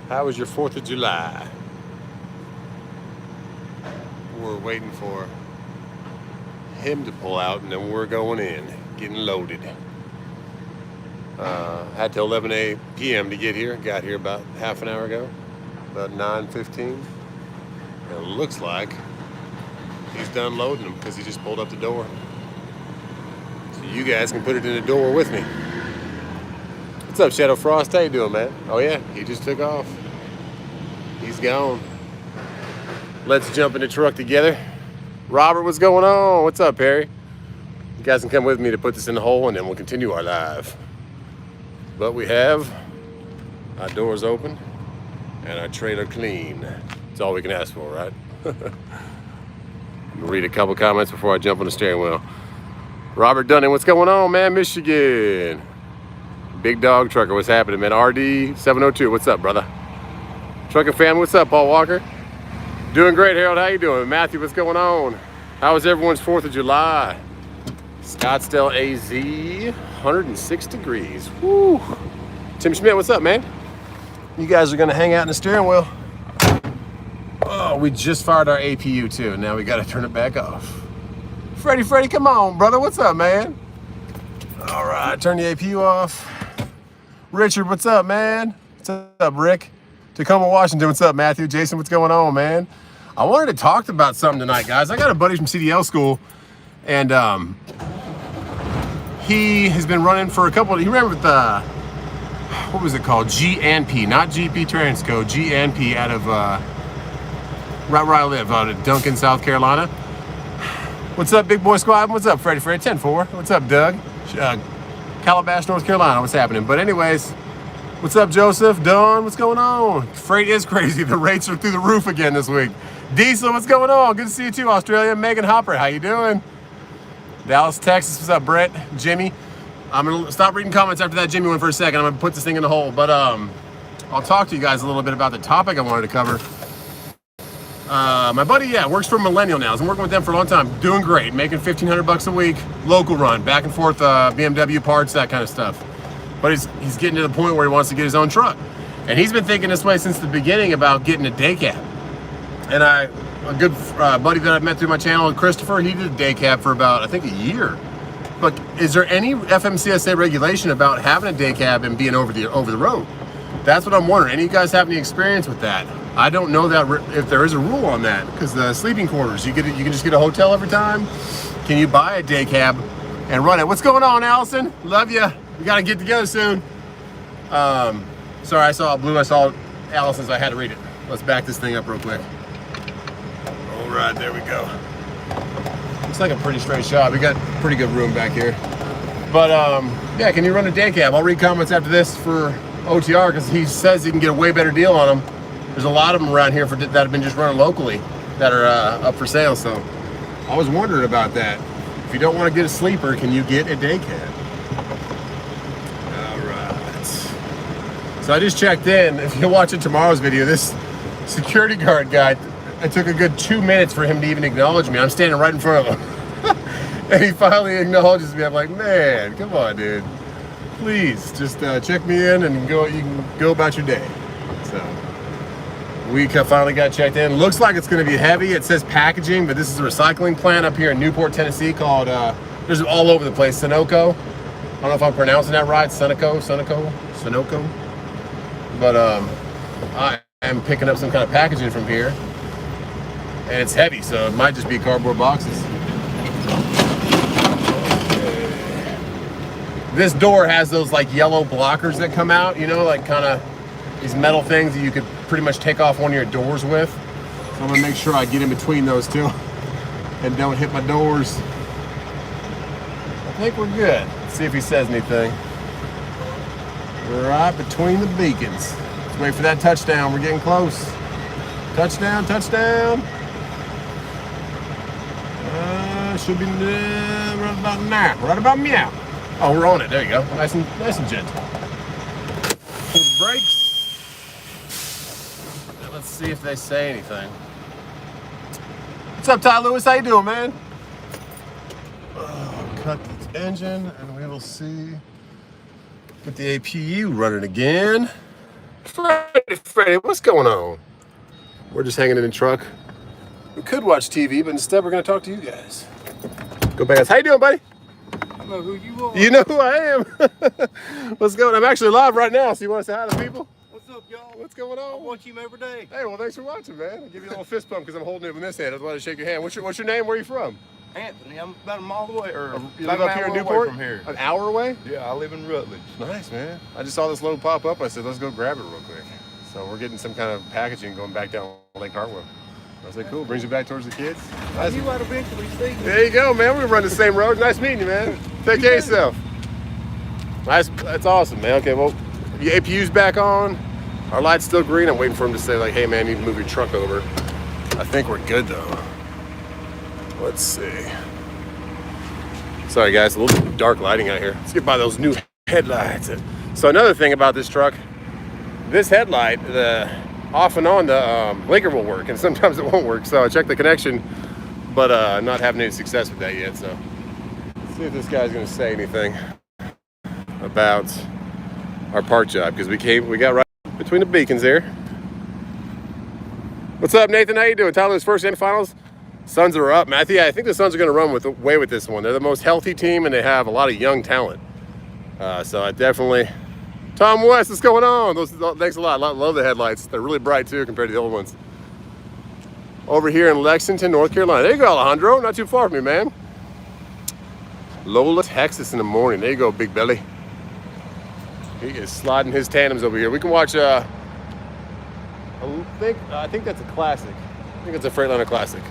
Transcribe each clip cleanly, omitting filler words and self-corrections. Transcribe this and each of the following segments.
How was your 4th of July? We're waiting for him to pull out, and then we're going in, getting loaded. Had till 11 p.m. to get here. Got here about half an hour ago, about 9:15. It looks like he's done loading them because he just pulled up the door. So you guys can put it in the door with me. What's up, Shadow Frost? How you doing, man? Oh yeah, he just took off. He's gone. Let's jump in the truck together. Robert, what's going on? What's up, Perry? You guys can come with me to put this in the hole, and then we'll continue our live. But we have our doors open and our trailer clean. That's all we can ask for, right? Read a couple comments before I jump on the steering wheel. Robert Dunning, what's going on, man? Michigan. Big Dog Trucker, what's happening, man? RD702, what's up, brother? Trucker family, what's up, Paul Walker? Doing great, Harold. How you doing? Matthew, what's going on? How was everyone's 4th of July? Scottsdale, AZ, 106 degrees. Woo. Tim Schmidt, what's up, man? You guys are gonna hang out in the steering wheel. Oh, we just fired our APU too. Now we gotta turn it back off. Freddie, come on, brother. What's up, man? All right, turn the APU off. Richard, what's up, man? What's up, Rick? Tacoma, Washington, what's up, Matthew? Jason, what's going on, man? I wanted to talk about something tonight, guys. I got a buddy from CDL school, and he has been running for a couple. You remember the what was it called? GNP, not GP Transco. GNP out of right where I live, out of Duncan, South Carolina. What's up, Big Boy Squad? What's up, Freddie? 10-4. What's up, Doug? Calabash, North Carolina. What's happening? But anyways, what's up, Joseph? Dawn, what's going on? Freight is crazy. The rates are through the roof again this week. Diesel, what's going on? Good to see you too, Australia. Megan Hopper, how you doing? Dallas, Texas, what's up, Brett? Jimmy. I'm gonna stop reading comments after that Jimmy one for a second. I'm gonna put this thing in the hole. But I'll talk to you guys a little bit about the topic I wanted to cover. My buddy, works for Millennial now. I've been working with them for a long time. Doing great, making $1,500 a week. Local run, back and forth, BMW parts, that kind of stuff. But he's getting to the point where he wants to get his own truck. And he's been thinking this way since the beginning about getting a day cab. And a good buddy that I've met through my channel, Christopher, he did a day cab for about, I think, a year. But is there any FMCSA regulation about having a day cab and being over the road? That's what I'm wondering. Any of you guys have any experience with that? I don't know that if there is a rule on that, because the sleeping quarters, you can just get a hotel every time. Can you buy a day cab and run it? What's going on, Allison? Love you. We got to get together soon. Sorry, I saw Allison's. I had to read it. Let's back this thing up real quick. All right, there we go. Looks like a pretty straight shot. We got pretty good room back here. But yeah, can you run a day cab? I'll read comments after this for OTR because he says he can get a way better deal on them. There's a lot of them around here that have been just running locally that are up for sale. So I was wondering about that. If you don't want to get a sleeper, can you get a day cab? All right. So I just checked in. If you're watching tomorrow's video, this security guard guy, it took a good 2 minutes for him to even acknowledge me. I'm standing right in front of him. And he finally acknowledges me. I'm like, man, come on, dude. Please, just check me in and you can go about your day. So we finally got checked in. Looks like it's going to be heavy. It says packaging, but this is a recycling plant up here in Newport, Tennessee called, there's all over the place, Sunoco. I don't know if I'm pronouncing that right. Sunoco. But I am picking up some kind of packaging from here. And it's heavy, so it might just be cardboard boxes. This door has those like yellow blockers that come out, you know, like kind of these metal things that you could pretty much take off one of your doors with. So I'm gonna make sure I get in between those two and don't hit my doors. I think we're good. Let's see if he says anything. We're right between the beacons. Let's wait for that touchdown. We're getting close. Touchdown. Should be right about now. Right about meow. Oh, we're on it. There you go. Nice and gentle. Pull the brakes. Now let's see if they say anything. What's up, Ty Lewis? How you doing, man? Cut the engine, and we will see. Get the APU running again. Freddie, Freddie, what's going on? We're just hanging in the truck. We could watch TV, but instead we're going to talk to you guys. Go back. How you doing, buddy? I know who you are. You know who I am. What's going on? I'm actually live right now, so you want to say hi to people? What's up, y'all? What's going on? I watch him every day. Hey, well, thanks for watching, man. I'll give you a little fist bump because I'm holding it in this hand. I just wanted to shake your hand. What's your name? Where are you from? Anthony, I'm about a mile away, or You live up here in Newport? from here. An hour away? Yeah, I live in Rutledge. Nice, man. I just saw this load pop up. I said, let's go grab it real quick. So we're getting some kind of packaging going back down Lake Hartwell. I said, cool. Brings you back towards the kids. Nice. You might eventually see me. There you go, man. We run the same road. Nice meeting you, man. Take care of yourself. Nice. That's awesome, man. Okay, well, your APU's back on. Our light's still green. I'm waiting for him to say, like, hey, man, you need to move your truck over. I think we're good, though. Let's see. Sorry, guys. A little bit dark lighting out here. Let's get by those new headlights. So another thing about this truck, this headlight, the off and on, the blinker will work, and sometimes it won't work. So I checked the connection, but not having any success with that yet. So let's see if this guy's going to say anything about our part job, because we got right between the beacons there. What's up, Nathan? How you doing? Tyler's first and finals. Suns are up, man. I think the Suns are going to run away with this one. They're the most healthy team, and they have a lot of young talent. So I definitely. Tom West, what's going on? Thanks a lot. Love the headlights. They're really bright too compared to the old ones. Over here in Lexington, North Carolina. There you go, Alejandro. Not too far from me, man. Lola, Texas in the morning. There you go, Big Belly. He is sliding his tandems over here. We can watch. I think that's a classic. I think it's a Freightliner Classic.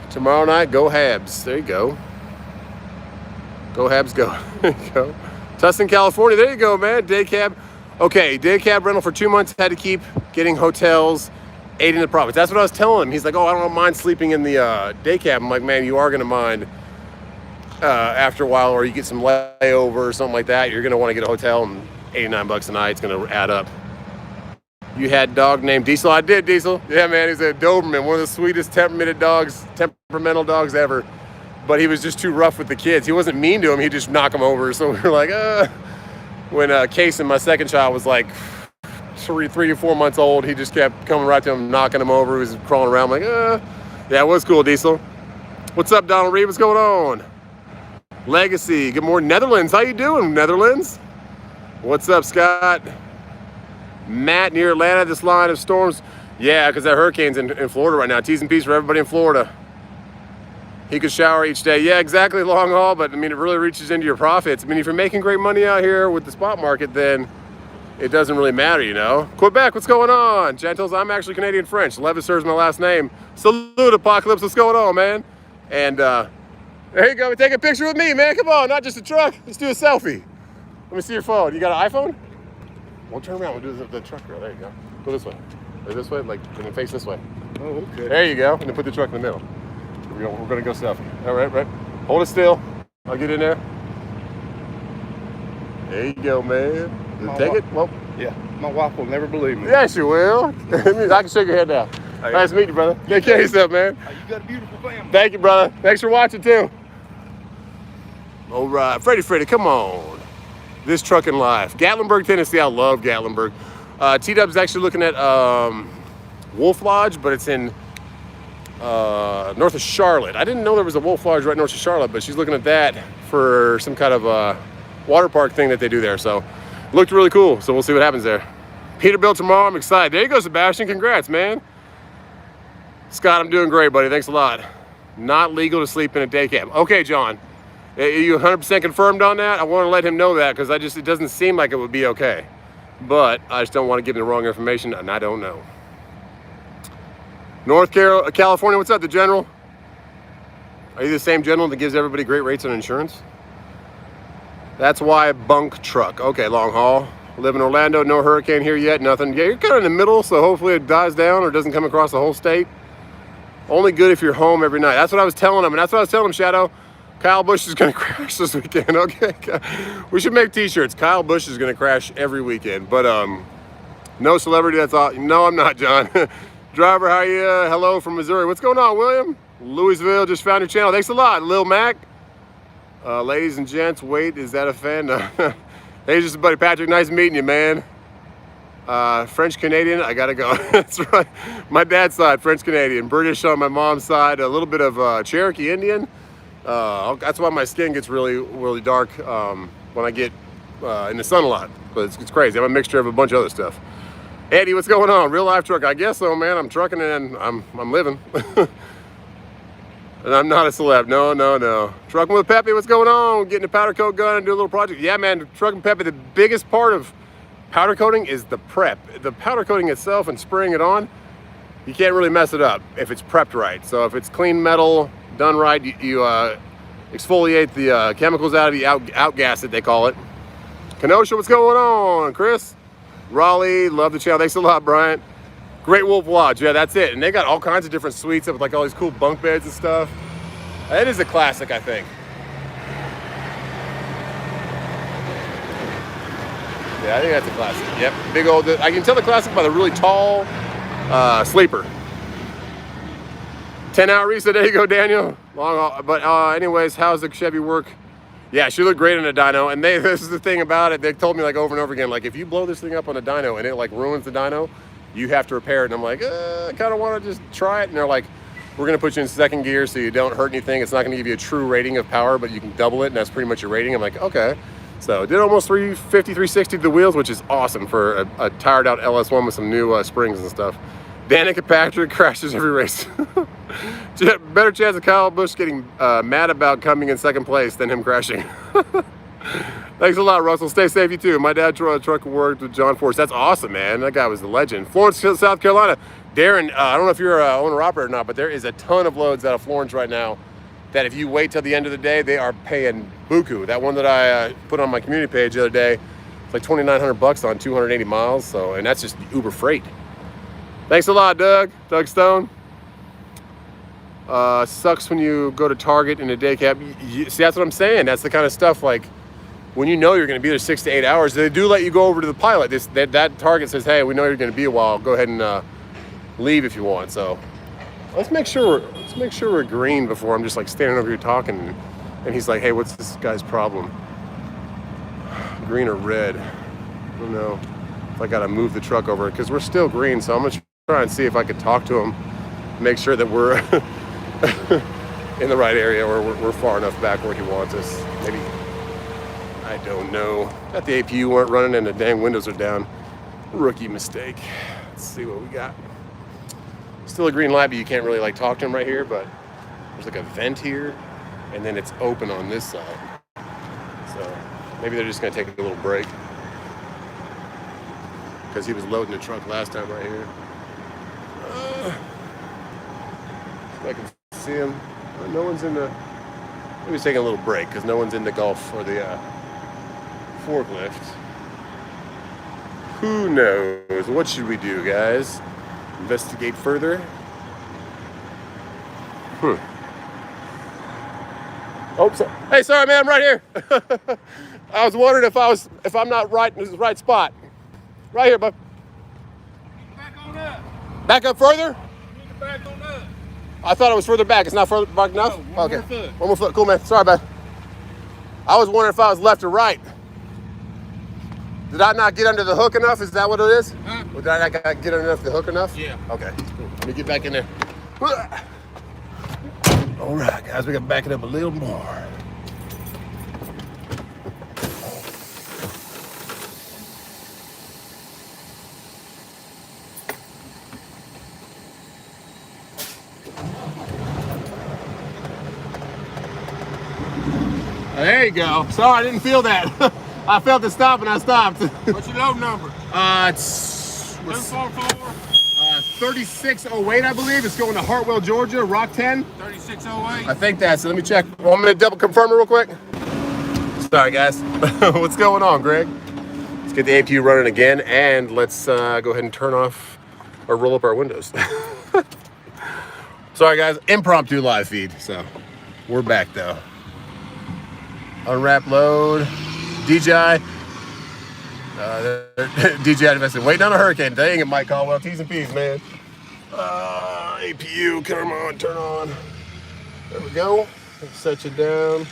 Tomorrow night, go Habs. There you go. Go Habs, go. There you go. Tustin, California. There you go, man. Day cab. Okay, day cab rental for 2 months. Had to keep getting hotels, aiding the profits. That's what I was telling him. He's like, oh, I don't mind sleeping in the day cab. I'm like, man, you are going to mind after a while, or you get some layover or something like that. You're going to want to get a hotel, and $89 a night. It's going to add up. You had a dog named Diesel. I did, Diesel. Yeah, man, he's a Doberman, one of the sweetest temperamental dogs ever. But he was just too rough with the kids. He wasn't mean to him. He'd just knock them over. So we were like, When Casey, my second child, was like 3 to 4 months old, he just kept coming right to him, knocking him over. He was crawling around. I'm like, Yeah, it was cool, Diesel. What's up, Donald Reed? What's going on? Legacy. Good morning, Netherlands. How you doing, Netherlands? What's up, Scott? Matt, near Atlanta, this line of storms. Yeah, because that hurricane's in Florida right now. T's and P's for everybody in Florida. He could shower each day. Yeah, exactly, long haul, but I mean, it really reaches into your profits. I mean, if you're making great money out here with the spot market, then it doesn't really matter, you know? Quebec, what's going on? Gentles, I'm actually Canadian French. Levasseur is my last name. Salute, Apocalypse, what's going on, man? And there you go, take a picture with me, man. Come on, not just a truck. Let's do a selfie. Let me see your phone. You got an iPhone? We'll turn around. We'll do the truck girl. There you go. Go this way. Or this way, like, and then face this way. Oh, okay. There you go. And then put the truck in the middle. We're going to go selfie. All right, right. Hold it still. I'll get in there. There you go, man. Take it. Well, yeah. My wife will never believe me. Yes, you will. I can shake your head now. Hey. Nice to meet you, brother. Take care of yourself, man. Hey, you got a beautiful family. Thank you, brother. Thanks for watching, too. All right. Freddie, come on. This trucking life. Gatlinburg, Tennessee. I love Gatlinburg. T-Dub's actually looking at Wolf Lodge, but it's in north of Charlotte. I didn't know there was a Wolf Lodge right north of Charlotte, but she's looking at that for some kind of water park thing that they do there. So it looked really cool. So we'll see what happens there. Peterbilt tomorrow. I'm excited. There you go, Sebastian. Congrats, man. Scott, I'm doing great, buddy. Thanks a lot. Not legal to sleep in a day cab. Okay, John. Are you 100% confirmed on that? I want to let him know that because it doesn't seem like it would be okay. But I just don't want to give him the wrong information, and I don't know. North California, what's up, the General? Are you the same General that gives everybody great rates on insurance? That's why bunk truck. Okay, long haul. Live in Orlando, no hurricane here yet, nothing. Yeah, you're kind of in the middle, so hopefully it dies down or doesn't come across the whole state. Only good if you're home every night. That's what I was telling him, and that's what I was telling him, Shadow. Kyle Busch is going to crash this weekend. Okay, we should make t-shirts. Kyle Busch is going to crash every weekend, but no celebrity, that's all. No, I'm not, John. Driver, how are you? Hello from Missouri. What's going on, William? Louisville, just found your channel. Thanks a lot, Lil Mac. Ladies and gents, wait, is that a fan? No. Hey, just buddy Patrick, nice meeting you, man. French Canadian, I gotta go. That's right. My dad's side, French Canadian. British on my mom's side, a little bit of Cherokee Indian. That's why my skin gets really, really dark when I get in the sun a lot. But it's crazy. I'm a mixture of a bunch of other stuff. Eddie, what's going on? Real life truck? I guess so, man. I'm trucking and I'm living. And I'm not a celeb. No. Trucking with Pepe, what's going on? Getting a powder coat gun and do a little project. Yeah, man. Trucking Pepe. The biggest part of powder coating is the prep. The powder coating itself and spraying it on, you can't really mess it up if it's prepped right. So if it's clean metal, done right, you exfoliate the chemicals out of the outgas it, they call it. Kenosha, what's going on? Chris? Raleigh, love the channel. Thanks a lot, Bryant. Great Wolf Lodge, yeah, that's it. And they got all kinds of different suites with like all these cool bunk beds and stuff. That is a classic, I think. Yeah, I think that's a classic. Yep, big old, I can tell the classic by the really tall sleeper. 10-hour reset, there you go, Daniel. But anyways, how's the Chevy work? Yeah, she looked great in a dyno, and this is the thing about it, they told me like over and over again, like if you blow this thing up on a dyno and it like ruins the dyno, you have to repair it. And I'm like, I kind of want to just try it. And they're like, we're going to put you in second gear so you don't hurt anything. It's not going to give you a true rating of power, but you can double it, and that's pretty much your rating. I'm like, okay. So did almost 350, 360 to the wheels, which is awesome for a tired out LS1 with some new springs and stuff. Danica Patrick crashes every race. Better chance of Kyle Busch getting mad about coming in second place than him crashing. Thanks a lot, Russell. Stay safe, you too. My dad truck worked with John Force. That's awesome, man. That guy was the legend. Florence, South Carolina. Darren, I don't know if you're an owner-operator or not, but there is a ton of loads out of Florence right now that if you wait till the end of the day, they are paying buku. That one that I put on my community page the other day, it's like $2,900 on 280 miles. So, and that's just Uber Freight. Thanks a lot, Doug. Doug Stone. Sucks when you go to Target in a day cab. See, that's what I'm saying. That's the kind of stuff like, when you know you're going to be there 6 to 8 hours, they do let you go over to the pilot. That Target says, hey, we know you're going to be a while. Go ahead and leave if you want. So let's make sure we're green before I'm just like standing over here talking. And he's like, hey, what's this guy's problem? Green or red? I don't know if I got to move the truck over because we're still green. So I'm going to try and see if I could talk to him, make sure that we're in the right area or we're far enough back where he wants us. Maybe. I don't know. Got the APU weren't running and the dang windows are down. Rookie mistake. Let's see what we got. Still a green light, but you can't really like talk to him right here, but there's like a vent here and then it's open on this side. So maybe they're just gonna take a little break because he was loading the truck last time right here. If I can see him. No one's in the, maybe he's taking a little break because no one's in the Gulf or the forklift. Who knows? What should we do, guys? Investigate further? Oh, so, hey, sorry, man, I'm right here. I was wondering if I'm not right in the right spot. Right here, bud. Back on up. Back up further? You need to back on up. I thought it was further back. It's not further back enough? No, one okay. more foot. One more foot. Cool, man. Sorry, bud. I was wondering if I was left or right. Did I not get under the hook enough? Is that what it is? Huh? Or did I not get underneath the hook enough? Yeah. Okay. Cool. Let me get back in there. All right, guys. We got to back it up a little more. There you go. Sorry, I didn't feel that. I felt the stop and I stopped. What's your load number? It's 244 3608, I believe. It's going to Hartwell, Georgia, Rock 10. 3608. I think that's it. Let me check. Well, I'm going to double confirm it real quick. Sorry, guys. What's going on, Greg? Let's get the APU running again, and let's go ahead and turn off or roll up our windows. Sorry, guys. Impromptu live feed. So we're back, though. Unwrap load. DJI. DJI invested. Waiting on a hurricane. Dang it, Mike Caldwell. T's and P's, man. APU, come on, turn on. There we go. Set you down.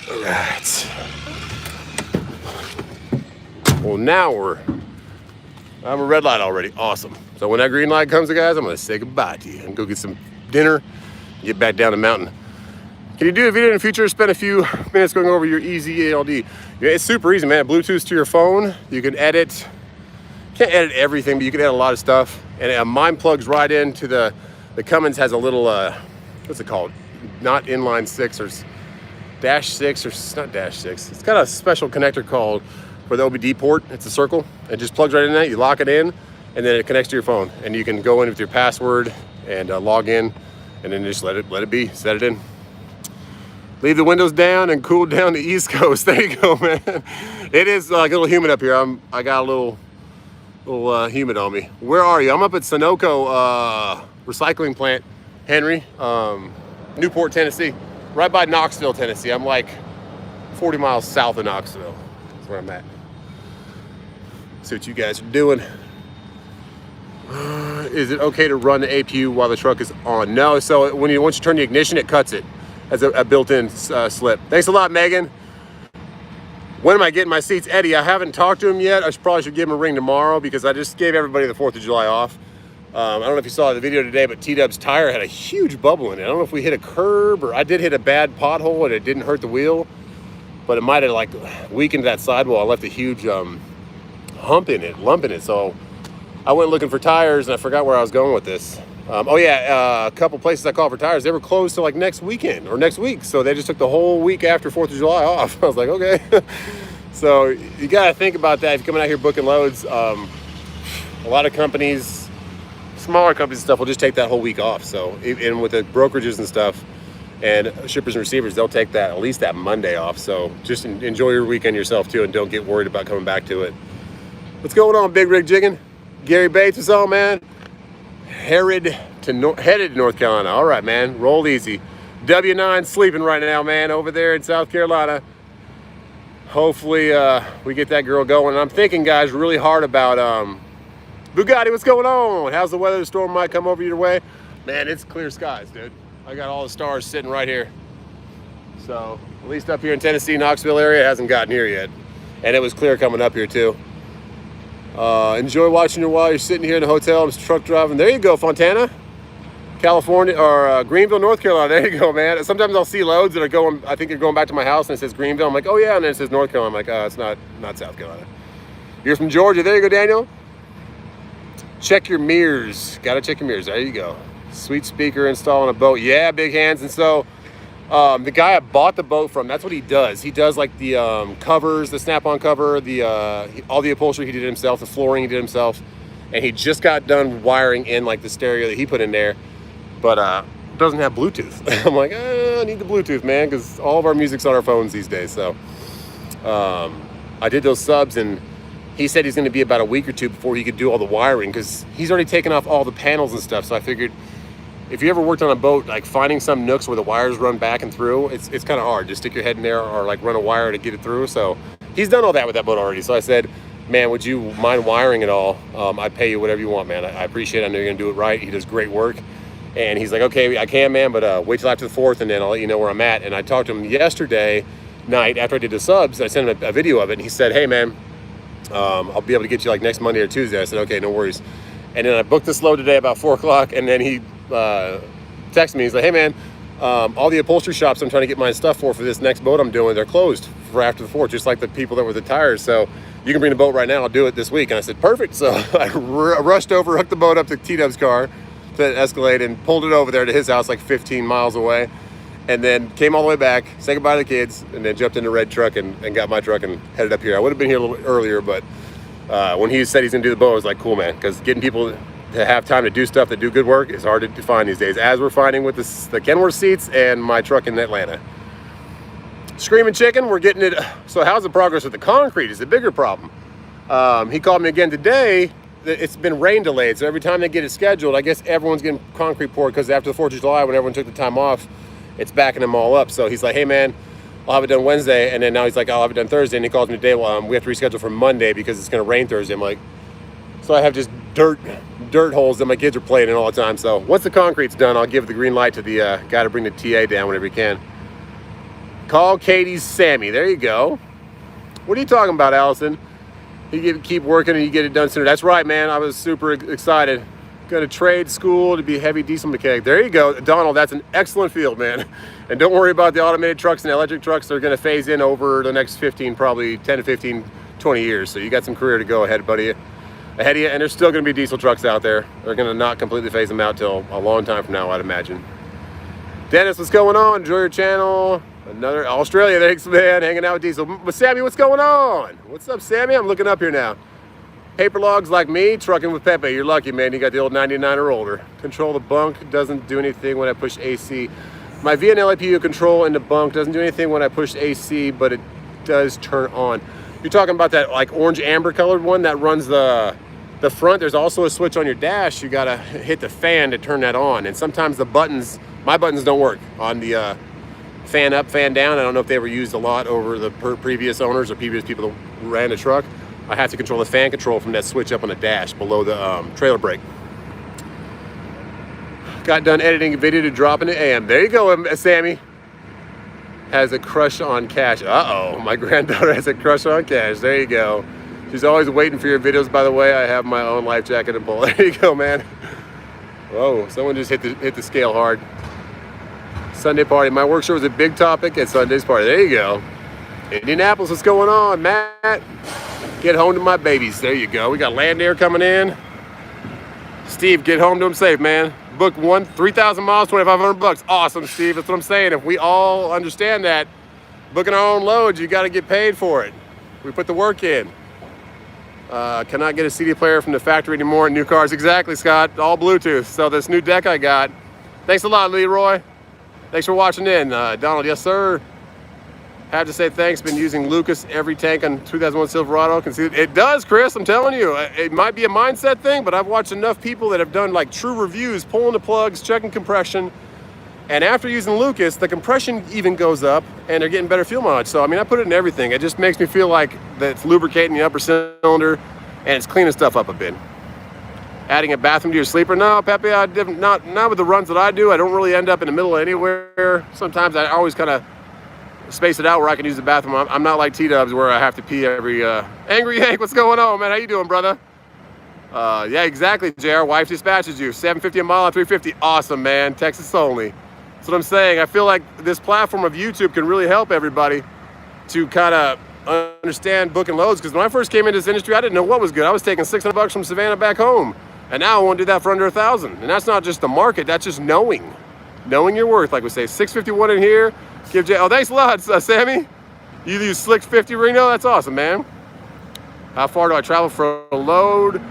All right. Well, now we're I'm a red light already. Awesome. So when that green light comes, guys, I'm gonna say goodbye to you and go get some dinner, get back down the mountain. Can you do a video in the future? Spend a few minutes going over your easy ALD. Yeah, it's super easy, man. Bluetooth to your phone. You can edit. Can't edit everything, but you can edit a lot of stuff. And mine plugs right into the Cummins has a little what's it called? Not inline 6 or dash 6 or it's not dash 6. It's got a special connector called for the OBD port. It's a circle. It just plugs right in there. You lock it in, and then it connects to your phone. And you can go in with your password and log in, and then just let it be. Set it in. Leave the windows down and cool down the East Coast. There you go, man. It is like a little humid up here. I got a little humid on me. Where are you? I'm up at Sunoco recycling plant, Henry, Newport, Tennessee, right by Knoxville, Tennessee. I'm like 40 miles south of Knoxville. That's where I'm at. See what you guys are doing. Is it okay to run the APU while the truck is on? No. So once you turn the ignition, it cuts it as a built-in slip. Thanks a lot, Megan. When am I getting my seats? Eddie, I haven't talked to him yet. I probably should give him a ring tomorrow because I just gave everybody the 4th of July off. I don't know if you saw the video today, but T-Dub's tire had a huge bubble in it. I don't know if we hit a curb or I did hit a bad pothole and it didn't hurt the wheel, but it might have like weakened that sidewall. I left a huge lump in it. So I went looking for tires and I forgot where I was going with this. A couple places I called for tires, they were closed till like next weekend or next week. So they just took the whole week after 4th of July off. I was like, okay. So you got to think about that if you're coming out here booking loads. A lot of companies, smaller companies and stuff will just take that whole week off. So, and with the brokerages and stuff and shippers and receivers, they'll take that, at least that Monday off. So just enjoy your weekend yourself too and don't get worried about coming back to it. What's going on, Big Rig Jigging? Gary Bates, what's on, man? Headed to North Carolina. All right, man. Roll easy. W9 sleeping right now, man, over there in South Carolina. Hopefully we get that girl going. And I'm thinking, guys, really hard about Bugatti. What's going on? How's the weather? The storm might come over your way. Man, it's clear skies, dude. I got all the stars sitting right here. So at least up here in Tennessee, Knoxville area, it hasn't gotten here yet. And it was clear coming up here too. Enjoy watching you while you're sitting here in the hotel. I'm truck driving. There you go, Fontana, California, or Greenville, North Carolina. There you go, man. Sometimes I'll see loads that are going, I think they're going back to my house and it says Greenville. I'm like, oh yeah, and then it says North Carolina. I'm like, oh, it's not South Carolina. You're from Georgia. There you go, Daniel. Check your mirrors. Gotta check your mirrors. There you go. Sweet speaker install on a boat. Yeah, big hands. And so the guy I bought the boat from, that's what he does. He does like the covers, the snap-on cover, all the upholstery he did himself, the flooring he did himself, and he just got done wiring in like the stereo that he put in there, but doesn't have Bluetooth. I'm like, I need the Bluetooth, man, because all of our music's on our phones these days. So I did those subs, and he said he's going to be about a week or two before he could do all the wiring because he's already taken off all the panels and stuff. So I figured, if you ever worked on a boat, like finding some nooks where the wires run back and through, it's kind of hard. Just stick your head in there or like run a wire to get it through. So he's done all that with that boat already. So I said, man, would you mind wiring it all? I pay you whatever you want, man. I appreciate it. I know you're going to do it right. He does great work. And he's like, okay, I can, man, but wait till after the 4th and then I'll let you know where I'm at. And I talked to him yesterday night after I did the subs. I sent him a video of it and he said, hey, man, I'll be able to get you like next Monday or Tuesday. I said, okay, no worries. And then I booked this load today about 4 o'clock and then he texted me. He's like, hey man, all the upholstery shops I'm trying to get my stuff for this next boat I'm doing, they're closed for after the 4th, just like the people that were the tires. So you can bring the boat right now. I'll do it this week. And I said, perfect. So I rushed over, hooked the boat up to T-Dub's car, to Escalade, and pulled it over there to his house like 15 miles away. And then came all the way back, said goodbye to the kids, and then jumped in the red truck and got my truck and headed up here. I would have been here a little bit earlier, but when he said he's gonna do the boat, I was like, cool, man, because getting people to have time to do stuff that do good work is hard to find these days, as we're finding with the Kenworth seats and my truck in Atlanta. Screaming Chicken, we're getting it. So how's the progress with the concrete is the bigger problem. He called me again today. It's been rain delayed, so every time they get it scheduled, I guess everyone's getting concrete poured because after the 4th of July, when everyone took the time off, it's backing them all up. So he's like, hey man, I'll have it done Wednesday, and then now he's like, I'll have it done Thursday, and he calls me today, well, we have to reschedule for Monday because it's gonna rain Thursday. I'm like, so I have just dirt holes that my kids are playing in all the time. So once the concrete's done, I'll give the green light to the guy to bring the TA down whenever he can. Call Katie's Sammy. There you go. What are you talking about, Allison? You keep working and you get it done sooner. That's right, man. I was super excited. Going to trade school to be a heavy diesel mechanic. There you go, Donald. That's an excellent field, man. And don't worry about the automated trucks and electric trucks. They're going to phase in over the next 15, probably 10 to 15, 20 years. So you got some career to go ahead, buddy. Ahead of you, and there's still going to be diesel trucks out there. They're going to not completely phase them out till a long time from now, I'd imagine. Dennis, what's going on? Enjoy your channel. Another Australia, thanks, man. Hanging out with diesel. But Sammy, what's going on? What's up, Sammy? I'm looking up here now. Paper logs like me, trucking with Pepe. You're lucky, man. You got the old 99 or older. Control the bunk doesn't do anything when I push AC. My VNL APU control in the bunk doesn't do anything when I push AC, but it does turn on. You're talking about that like orange amber colored one that runs the front. There's also a switch on your dash. You gotta hit the fan to turn that on. And sometimes the buttons, my buttons don't work on the fan up, fan down. I don't know if they were used a lot over the previous owners or previous people that ran the truck. I have to control the fan control from that switch up on the dash below the trailer brake. Got done editing a video to drop in the AM. There you go, Sammy. Has a crush on Cash. Uh-oh, my granddaughter has a crush on Cash. There you go. She's always waiting for your videos, by the way. I have my own life jacket and pole. There you go, man. Whoa, someone just hit the scale hard. Sunday party. My work show was a big topic at Sunday's party. There you go. Indianapolis, what's going on, Matt? Get home to my babies. There you go. We got land air coming in. Steve, get home to them safe, man. Book 3,000 miles, $2,500. Awesome, Steve. That's what I'm saying. If we all understand that, booking our own loads, you got to get paid for it. We put the work in. Cannot get a CD player from the factory anymore in new cars. Exactly, Scott. All Bluetooth. So this new deck I got. Thanks a lot, Leroy. Thanks for watching in. Donald, yes, sir. Have to say thanks. Been using Lucas every tank on 2001 Silverado. Can see it does, Chris. I'm telling you, it might be a mindset thing, but I've watched enough people that have done like true reviews, pulling the plugs, checking compression, and after using Lucas, the compression even goes up, and they're getting better fuel mileage. So I mean, I put it in everything. It just makes me feel like that it's lubricating the upper cylinder, and it's cleaning stuff up a bit. Adding a bathroom to your sleeper? No, Pepe, not with the runs that I do. I don't really end up in the middle of anywhere. Sometimes I always kind of space it out where I can use the bathroom. I'm not like T-Dubs where I have to pee every... Angry Yank, what's going on, man? How you doing, brother? Yeah, exactly, JR. Wife dispatches you. $7.50 a mile on 350. Awesome, man. Texas only. That's what I'm saying. I feel like this platform of YouTube can really help everybody to kind of understand booking loads. Because when I first came into this industry, I didn't know what was good. I was taking $600 from Savannah back home. And now I want to do that for under $1,000. And that's not just the market. That's just knowing your worth. Like we say, 651 in here. Give Jay. Oh, thanks a lot, Sammy. You use Slick 50 Reno. That's awesome, man. How far do I travel for a load?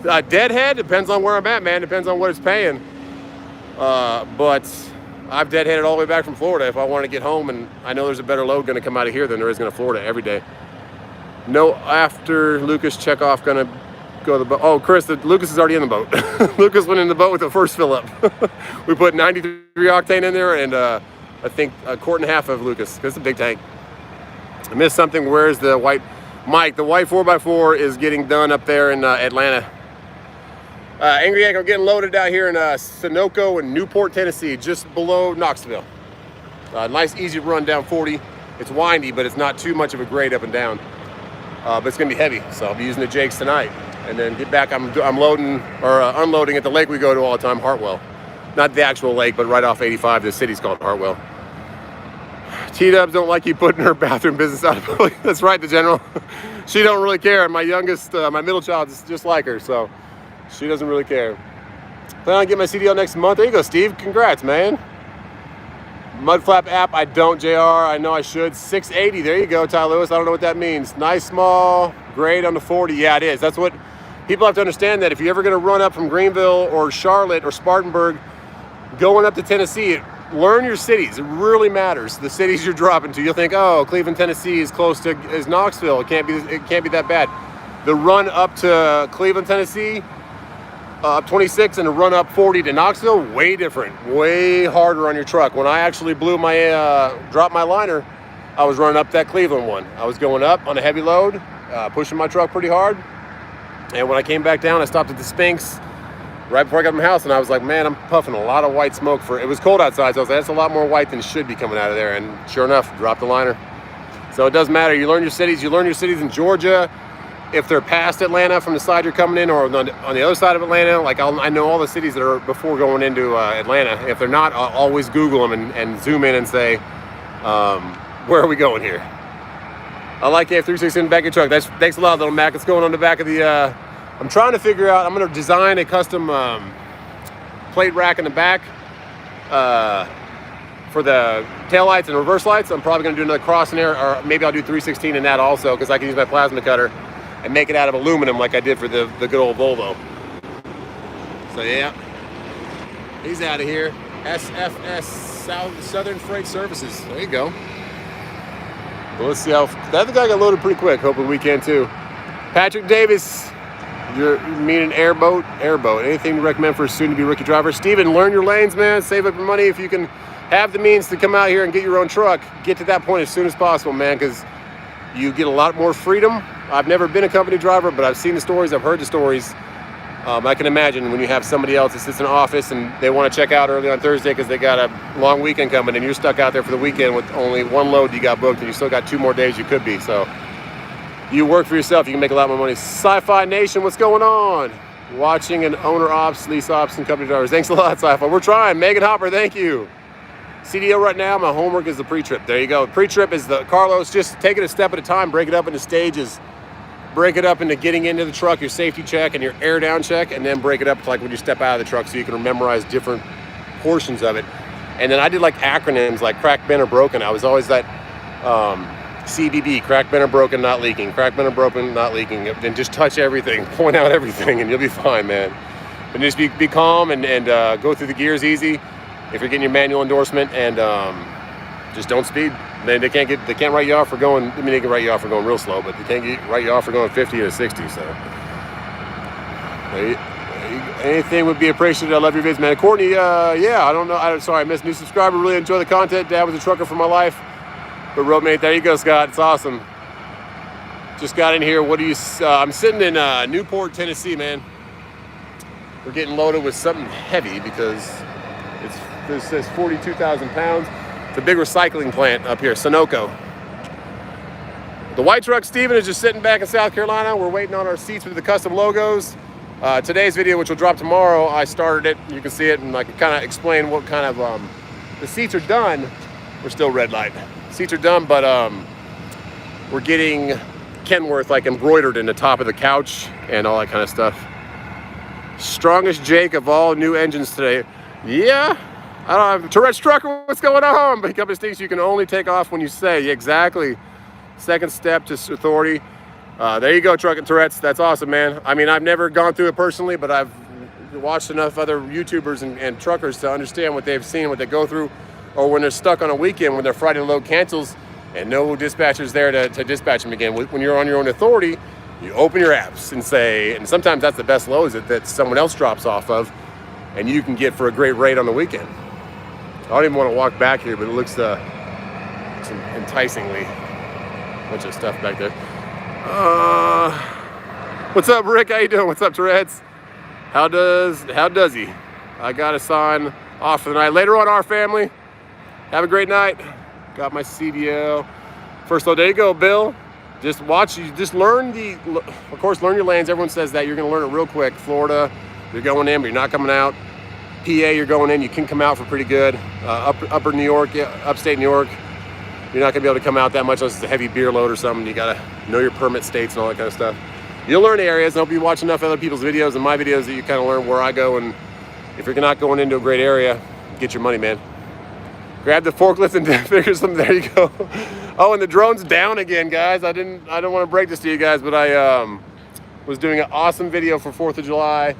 Deadhead depends on where I'm at, man. Depends on what it's paying. But I've deadheaded all the way back from Florida if I want to get home, and I know there's a better load going to come out of here than there is going to Florida every day. No, after Lucas Chekhov going to go to the boat. Oh, Chris, Lucas is already in the boat. Lucas went in the boat with the first fill up. We put 93 octane in there, and I think a quart and a half of Lucas, because it's a big tank. I missed something. Where's the white? Mike, the white 4x4 is getting done up there in Atlanta. Angry Yank, I'm getting loaded out here in Sunoco and Newport, Tennessee, just below Knoxville. Nice, easy run down 40. It's windy, but it's not too much of a grade up and down. But it's going to be heavy, so I'll be using the Jakes tonight. And then get back, I'm loading or unloading at the lake we go to all the time, Hartwell. Not the actual lake, but right off 85, the city's called Hartwell. T-Dubs don't like you putting her bathroom business out of public. That's right, the general. She don't really care. My youngest, my middle child is just like her, so she doesn't really care. Plan on getting my CDL next month. There you go, Steve. Congrats, man. Mudflap app, I don't, JR. I know I should. 680, there you go, Ty Lewis. I don't know what that means. Nice, small, grade on the 40. Yeah, it is. That's what people have to understand, that if you're ever going to run up from Greenville or Charlotte or Spartanburg, going up to Tennessee, learn your cities. It really matters. The cities you're dropping to. You'll think, oh, Cleveland, Tennessee is close to Knoxville. It can't be that bad. The run up to Cleveland, Tennessee, up 26, and the run up 40 to Knoxville, way different, way harder on your truck. When I actually blew my dropped my liner, I was running up that Cleveland one. I was going up on a heavy load, pushing my truck pretty hard. And when I came back down, I stopped at the Spinks right before I got to my house, and I was like, man, I'm puffing a lot of white smoke. It was cold outside, so I was like, that's a lot more white than should be coming out of there. And sure enough, dropped the liner. So it does matter. You learn your cities. You learn your cities in Georgia, if they're past Atlanta from the side you're coming in, or on the other side of Atlanta. Like I know all the cities that are before going into Atlanta. If they're not, I'll always Google them and zoom in and say, where are we going here? I like the F360 in the back of your truck. Thanks a lot, little Mac. It's going on the back of the, I'm trying to figure out, I'm going to design a custom plate rack in the back for the tail lights and reverse lights. I'm probably going to do another cross in there, or maybe I'll do 316 in that also, because I can use my plasma cutter and make it out of aluminum like I did for the good old Volvo. So yeah, he's out of here. SFS, Southern Freight Services. There you go. Well, let's see how that other guy got loaded pretty quick. Hopefully we can too. Patrick Davis, you mean an airboat? Airboat. Anything to recommend for a soon-to-be rookie driver? Steven, learn your lanes, man. Save up your money if you can have the means to come out here and get your own truck. Get to that point as soon as possible, man, because you get a lot more freedom. I've never been a company driver, but I've seen the stories. I've heard the stories. I can imagine when you have somebody else that sits in an office and they want to check out early on Thursday because they got a long weekend coming, and you're stuck out there for the weekend with only one load you got booked, and you still got 2 more days you could be. So you work for yourself, you can make a lot more money. Sci-Fi Nation, what's going on? Watching an owner ops, lease ops, and company drivers. Thanks a lot, Sci-Fi. We're trying. Megan Hopper, thank you. CDO right now, my homework is the pre-trip. There you go. Pre-trip is the Carlos, just take it a step at a time, break it up into stages. Break it up into getting into the truck, your safety check and your air down check, and then break it up to like when you step out of the truck so you can memorize different portions of it. And then I did like acronyms like cracked, bent, or broken. I was always that CBB, cracked, bent, or broken, not leaking. Cracked, bent, or broken, not leaking. Then just touch everything, point out everything, and you'll be fine, man. But just be calm and go through the gears easy if you're getting your manual endorsement, and just don't speed. They can't write you off for going, I mean, they can write you off for going real slow, but they can't write you off for going 50 or 60, so. Anything would be appreciated. I love your vids, man. Courtney, yeah, I don't know, sorry, I missed a new subscriber. Really enjoy the content. Dad was a trucker for my life. But roadmate, there you go, Scott. It's awesome. Just got in here. What do you, I'm sitting in Newport, Tennessee, man. We're getting loaded with something heavy because this says 42,000 pounds. The big recycling plant up here, Sunoco. The white truck, Steven, is just sitting back in South Carolina. We're waiting on our seats with the custom logos. Today's video, which will drop tomorrow, I started it. You can see it, and I can kind of explain what kind of, the seats are done. We're still red light. Seats are done, but we're getting Kenworth like embroidered in the top of the couch and all that kind of stuff. Strongest Jake of all new engines today. Yeah. I don't have Tourette's trucker, what's going on? But company thinks you can only take off when you say. Yeah, exactly. Second step to authority. There you go, Truck and Tourette's. That's awesome, man. I mean, I've never gone through it personally, but I've watched enough other YouTubers and truckers to understand what they've seen, what they go through, or when they're stuck on a weekend when their Friday load cancels and no dispatcher's there to dispatch them again. When you're on your own authority, you open your apps and say, and sometimes that's the best loads that someone else drops off of, and you can get for a great rate on the weekend. I don't even want to walk back here, but it looks enticingly. Bunch of stuff back there. What's up, Rick? How you doing? What's up, Tourette's? How does he? I got a sign off for the night. Later on, our family. Have a great night. Got my CDL. First load. There you go, Bill. Just watch. You just learn of course, learn your lanes. Everyone says that. You're going to learn it real quick. Florida, you're going in, but you're not coming out. PA, you're going in, you can come out for pretty good. Upper New York, yeah, upstate New York, you're not gonna be able to come out that much unless it's a heavy beer load or something. You gotta know your permit states and all that kind of stuff. You'll learn the areas. I hope you watch enough other people's videos and my videos that you kind of learn where I go. And if you're not going into a great area, get your money, man. Grab the forklift and figure something. There you go. Oh, and the drone's down again, guys. I don't want to break this to you guys, but I was doing an awesome video for 4th of July.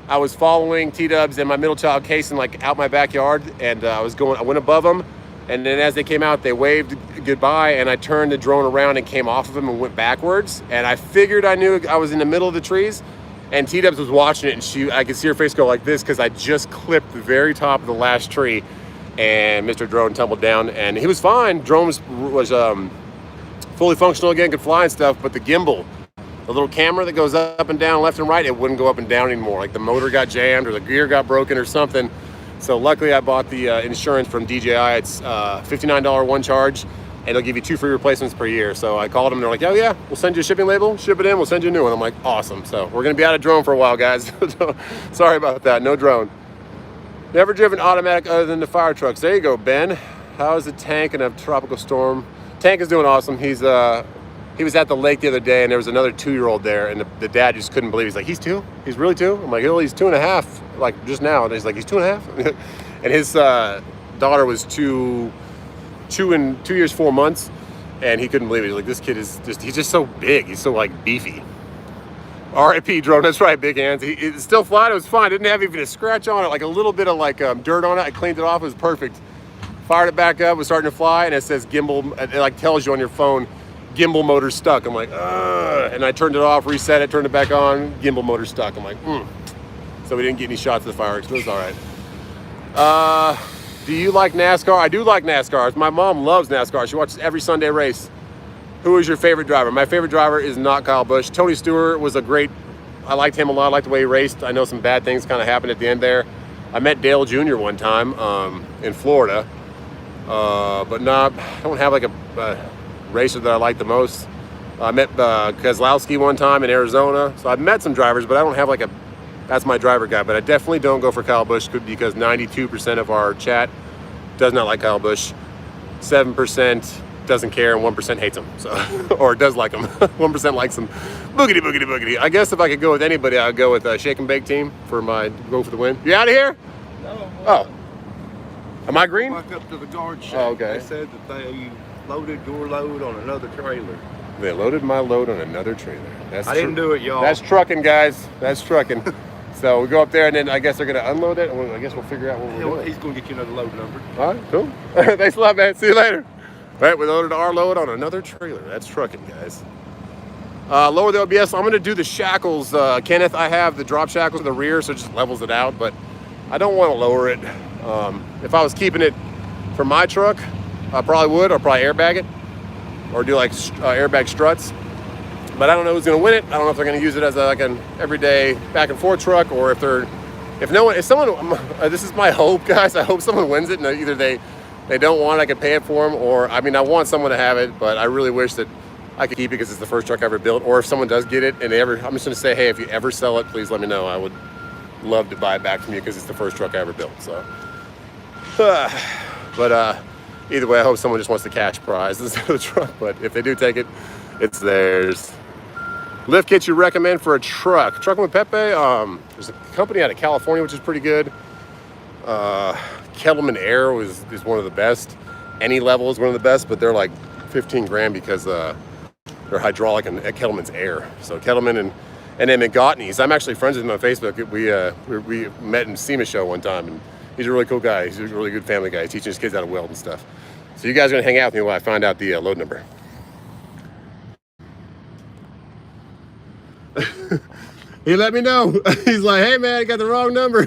I was following T-dubs and my middle child Kason like out my backyard, and I went above them, and then as they came out, they waved goodbye, and I turned the drone around and came off of them and went backwards, and I figured I knew I was in the middle of the trees, and T-dubs was watching it, and I could see her face go like this because I just clipped the very top of the last tree, and Mr. Drone tumbled down, and he was fine. Drone was fully functional again, could fly and stuff, but the gimbal, the little camera that goes up and down, left and right, it wouldn't go up and down anymore. Like the motor got jammed or the gear got broken or something. So luckily I bought the insurance from DJI. It's $59 one charge. and they'll give you 2 free replacements per year. So I called them, and they're like, oh yeah, we'll send you a shipping label, ship it in, we'll send you a new one. I'm like, awesome. So we're gonna be out of drone for a while, guys. Sorry about that, no drone. Never driven automatic other than the fire trucks. There you go, Ben. How is the tank in a tropical storm? Tank is doing awesome. He was at the lake the other day, and there was another 2-year-old there, and the dad just couldn't believe. He's like, he's 2? He's really 2? I'm like, oh, he's 2.5, like just now. And he's like, he's 2.5? And his daughter was 2 years, 4 months, and he couldn't believe it. He's like, this kid is he's just so big. He's so like beefy. RIP drone, that's right, big hands. It's still flying, it was fine. Didn't have even a scratch on it, like a little bit of like dirt on it. I cleaned it off, it was perfect. Fired it back up, was starting to fly, and it says gimbal, it like tells you on your phone, gimbal motor stuck. I'm like, ugh. And I turned it off, reset it, turned it back on, gimbal motor stuck. I'm like, So we didn't get any shots of the fireworks, but it was all right. Do you like NASCAR? I do like NASCAR. My mom loves NASCAR. She watches every Sunday race. Who is your favorite driver? My favorite driver is not Kyle Busch. Tony Stewart was I liked him a lot. I liked the way he raced. I know some bad things kind of happened at the end there. I met Dale Jr. one time in Florida. But I don't have like a racer that I like the most. I met Keselowski one time in Arizona. So I've met some drivers, but I don't have like that's my driver guy. But I definitely don't go for Kyle Busch because 92% of our chat does not like Kyle Busch. 7% doesn't care, and 1% hates him. So, or does like him. 1% likes him. Boogity, boogity, boogity. I guess if I could go with anybody, I'd go with Shake and Bake team for my go for the win. You out of here? No. Oh. Am I green? Walk up to the guard shack. Oh, okay. They said that they loaded your load on another trailer. They loaded my load on another trailer. I didn't do it, y'all. That's trucking, guys. That's trucking. So we go up there, and then I guess they're going to unload it. I guess we'll figure out what we're doing. He's going to get you another load number. All right, cool. Thanks a lot, man. See you later. All right, we loaded our load on another trailer. That's trucking, guys. Lower the OBS. I'm going to do the shackles. Kenneth, I have the drop shackles in the rear, so it just levels it out, but I don't want to lower it. If I was keeping it for my truck, I probably would. I'll probably airbag it or do like airbag struts. But I don't know who's going to win it. I don't know if they're going to use it as like an everyday back and forth truck, or if someone, this is my hope, guys. I hope someone wins it, and either they don't want it, I can pay it for them, or I want someone to have it, but I really wish that I could keep it because it's the first truck I ever built. Or if someone does get it and I'm just going to say, hey, if you ever sell it, please let me know. I would love to buy it back from you because it's the first truck I ever built. So, but either way, I hope someone just wants the cash prize instead of the truck. But if they do take it, it's theirs. Lift kits you recommend for a truck? Trucking with Pepe. There's a company out of California which is pretty good. Kettleman Air is one of the best. Any level is one of the best, but they're like 15 grand because they're hydraulic and Kettleman's Air. So Kettleman and then McGotney's. I'm actually friends with him on Facebook. We met in SEMA show one time, and he's a really cool guy. He's a really good family guy. He's teaching his kids how to weld and stuff. So you guys are gonna hang out with me while I find out the load number. He let me know. He's like, hey man, I got the wrong number.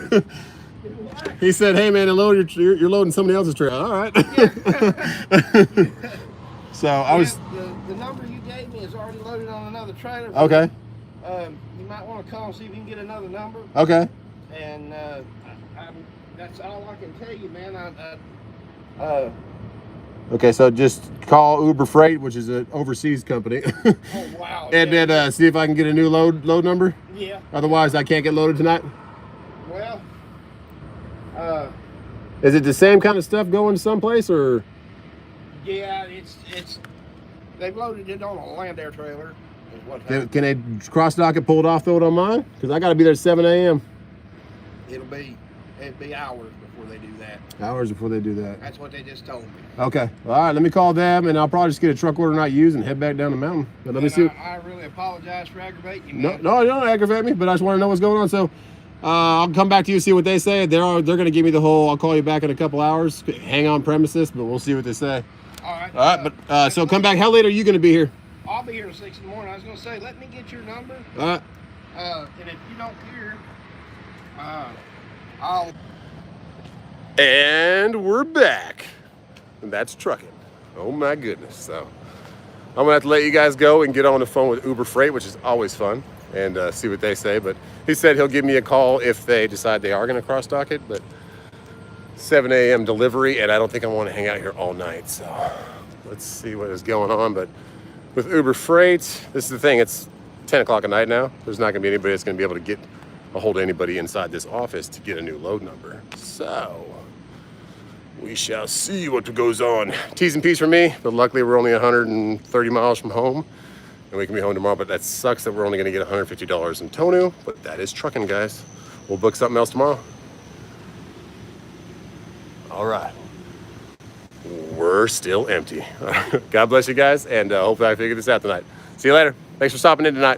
He said, hey man, you're loading somebody else's trailer. All right. So I was. The number you gave me is already loaded on another trailer. Okay. You might want to call and see if you can get another number. Okay. And that's all I can tell you, man. Okay, so just call Uber Freight, which is an overseas company. Oh wow. And then see if I can get a new load number. Yeah. Otherwise, I can't get loaded tonight. Well. Is it the same kind of stuff going someplace, or? Yeah, it's they've loaded it on a land air trailer. Is what Can they cross dock it, pull it off, throw it on mine? Because I got to be there at 7 a.m. it'd be hours before they do that. Hours before they do that. That's what they just told me. Okay. All right. Let me call them, and I'll probably just get a truck order not used and head back down the mountain. But let me see. I really apologize for aggravating you, No, man. you don't aggravate me, but I just want to know what's going on. So I'll come back to you, see what they say. They're going to give me the whole, I'll call you back in a couple hours. Hang on premises, but we'll see what they say. All right. All right. But so come back. How late are you going to be here? I'll be here at 6 in the morning. I was going to say, let me get your number. All right. And if you don't care, I'll... And we're back. And that's trucking. Oh my goodness. So I'm going to have to let you guys go and get on the phone with Uber Freight, which is always fun, and see what they say. But he said he'll give me a call if they decide they are going to cross dock it. But 7 a.m. delivery, and I don't think I want to hang out here all night. So Let's see what is going on. But with Uber Freight, this is the thing. It's 10 o'clock at night now. There's not going to be anybody that's going to be able to get a hold of anybody inside this office to get a new load number. So we shall see what goes on. T's and P's for me, but luckily we're only 130 miles from home, and we can be home tomorrow. But that sucks that we're only going to get $150 in Tonu, but that is trucking, guys. We'll book something else tomorrow. All right. We're still empty. God bless you guys, and hopefully I figure this out tonight. See you later. Thanks for stopping in tonight.